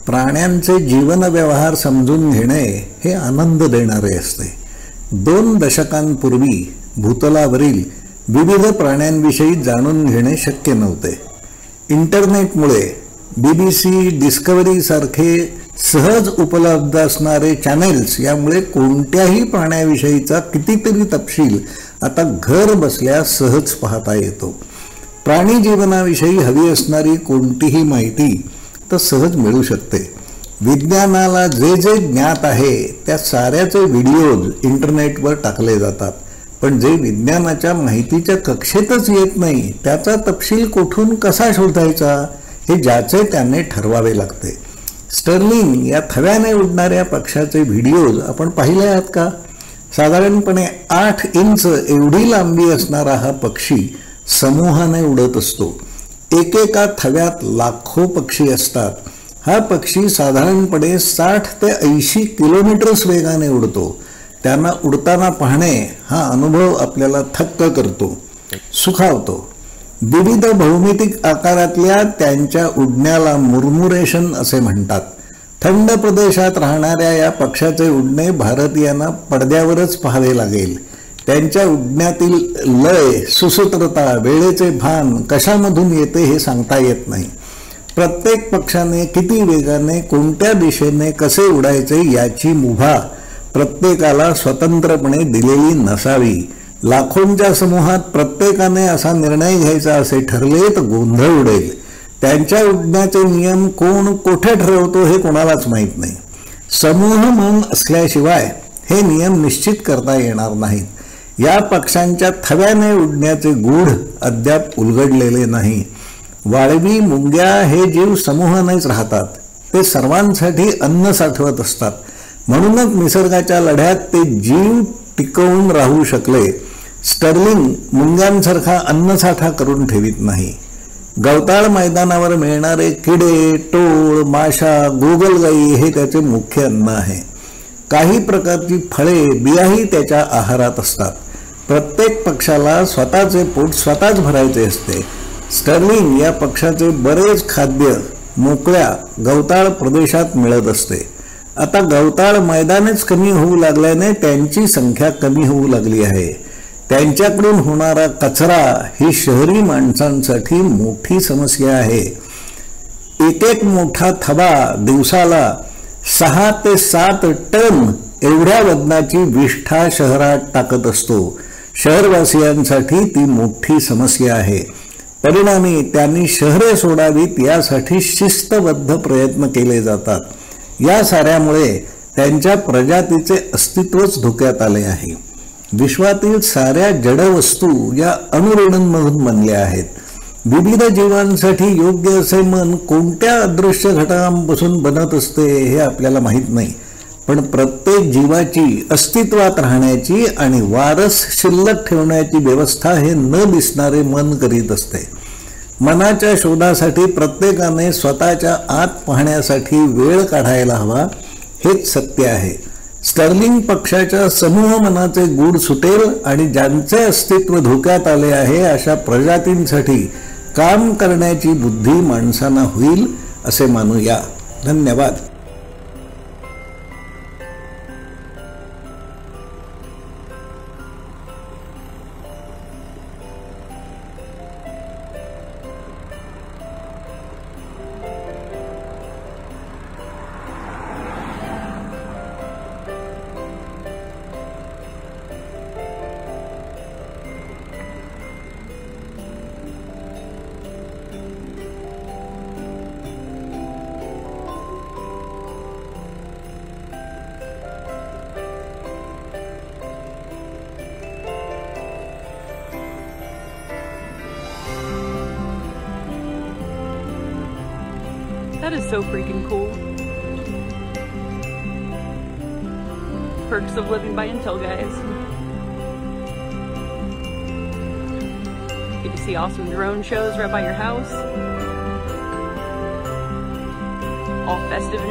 प्राण्यांचे जीवन व्यवहार समजून घेणे हे आनंद देणारे असते. 2 दशकांपूर्वी भूतलावरील विविध प्राण्यांविषयी जाणून घेणे शक्य नव्हते. इंटरनेटमुळे BBC, डिस्कव्हरी सारखे सहज उपलब्ध असणारे चॅनेल्स यामुळे कोणत्याही प्राण्याविषयीचा कितीतरी तपशील आता घर बसल्या सहज पाहता येतो. प्राणी जीवनाविषयी हवी असणारी कोणतीही माहिती तर सहज मिळू शकते. विज्ञानाला जे जे ज्ञात आहे त्या साऱ्याचे व्हिडिओज इंटरनेटवर टाकले जातात, पण जे विज्ञानाच्या माहितीच्या कक्षेतच येत नाही त्याचा तपशील कुठून कसा शोधायचा हे ज्याचे त्याने ठरवावे लागते. स्टर्लिंग या थव्याने उडणाऱ्या पक्षाचे व्हिडिओज आपण पाहिले आहेत का? साधारणपणे 8 इंच एवढी लांबी असणारा हा पक्षी समूहाने उडत असतो. एकेका थव्यात लाखो पक्षी असतात. हा पक्षी साधारणपणे 60 ते 80 किलोमीटर्स वेगाने उडतो. त्यांना उडताना पाहणे हा अनुभव आपल्याला थक्क करतो, सुखावतो. विविध भौमितिक आकारातल्या त्यांच्या उडण्याला मुर्मुरेशन असे म्हणतात. थंड प्रदेशात राहणाऱ्या या पक्षाचे उडणे भारतीयांना पडद्यावरच पाहावे लागेल. त्यांच्या उडण्यातील लय, सुसूत्रता, वेळेचे भान कशामधून येते हे सांगता येत नाही. प्रत्येक पक्षाने किती वेगाने, कोणत्या दिशेने कसे उडायचे याची मुभा प्रत्येकाला स्वतंत्रपणे दिलेली नसावी. लाखोंच्या समूहात प्रत्येकाने असा निर्णय घ्यायचा असे ठरले तर गोंधळ उडेल. त्यांच्या उडण्याचे नियम कोण कोठे ठरवतो हे कोणालाच माहीत नाही. समूह मन असल्याशिवाय हे नियम निश्चित करता येणार नाहीत. या पक्ष्यांच्या थव्याने उडण्याचे गूढ अद्याप उलगडलेले नाही. वाळवी, मुंग्या हे जीव समूहानेच राहतात. ते सर्वांसाठी अन्न साठवत असतात. म्हणूनच निसर्गाच्या लढ्यात ते जीव टिकवून राहू शकले. स्टर्लिंग मुंग्यांसारखा अन्नसाठा करून ठेवीत नाही. गवताळ मैदानावर मिळणारे किडे, टोळ, माशा, गोगलगाई हे त्याचे मुख्य अन्न आहे. काही प्रकारची फळे, बियाही त्याच्या आहारात असतात. प्रत्येक पक्षाला स्वतःचे पोट स्वतःच भरायचे असते. स्टर्लिंग या पक्षाचे बरेच खाद्य मोकळ्या गवताळ प्रदेशात मिळत असते. आता गवताळ मैदानेच कमी होऊ लागल्याने त्यांची संख्या कमी होऊ लागली आहे. त्यांच्याकडून होणारा कचरा ही शहरी माणसांसाठी मोठी समस्या आहे. एक मोठा थवा दिवसाला 6 ते 7 टन एवढ्या वजनाची विष्ठा शहरात टाकत असतो. शहरवासियांसाठी ती मोठी समस्या आहे. परिणामी त्यांनी शहरे सोडावीत यासाठी शिस्तबद्ध प्रयत्न केले जातात. या साऱ्यामुळे त्यांच्या प्रजातीचे अस्तित्वच धोक्यात आले आहे. विश्वातील साऱ्या जडवस्तू या अणुरेणूंमधून बनल्या आहेत. विविध जीवांसाठी योग्य असे मन कोणत्या अदृश्य घटकांपासून बनत असते हे आपल्याला माहीत नाही, पण प्रत्येक जीवाची अस्तित्वात राहण्याची आणि वारस शिल्लक ठेवण्याची व्यवस्था हे न दिसणारे मन करीत असते. मनाच्या शोधासाठी प्रत्येकाने स्वतःच्या आत पाहण्यासाठी वेळ काढायला हवा, हेच सत्य आहे. स्टर्लिंग पक्षाच्या समूह मनाचे गूढ सुटेल आणि ज्यांचे अस्तित्व धोक्यात आले आहे अशा प्रजातींसाठी काम करण्याची बुद्धी माणसांना होईल असे मानूया. धन्यवाद. That is so freaking cool. Perks of living by Intel, guys. Get to see awesome drone shows right by your house. All festive.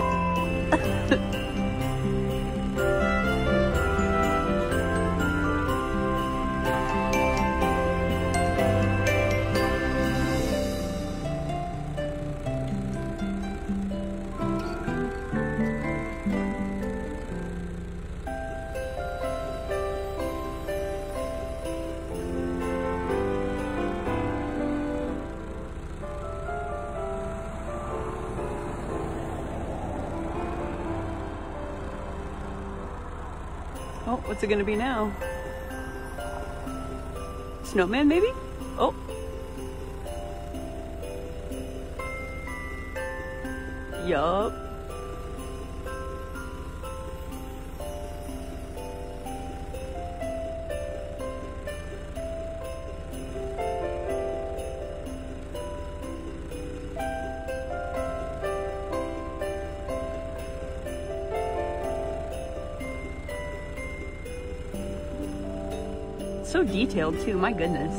Oh, what's it gonna be now? Snowman, maybe? Oh. Yup. So detailed too, my goodness.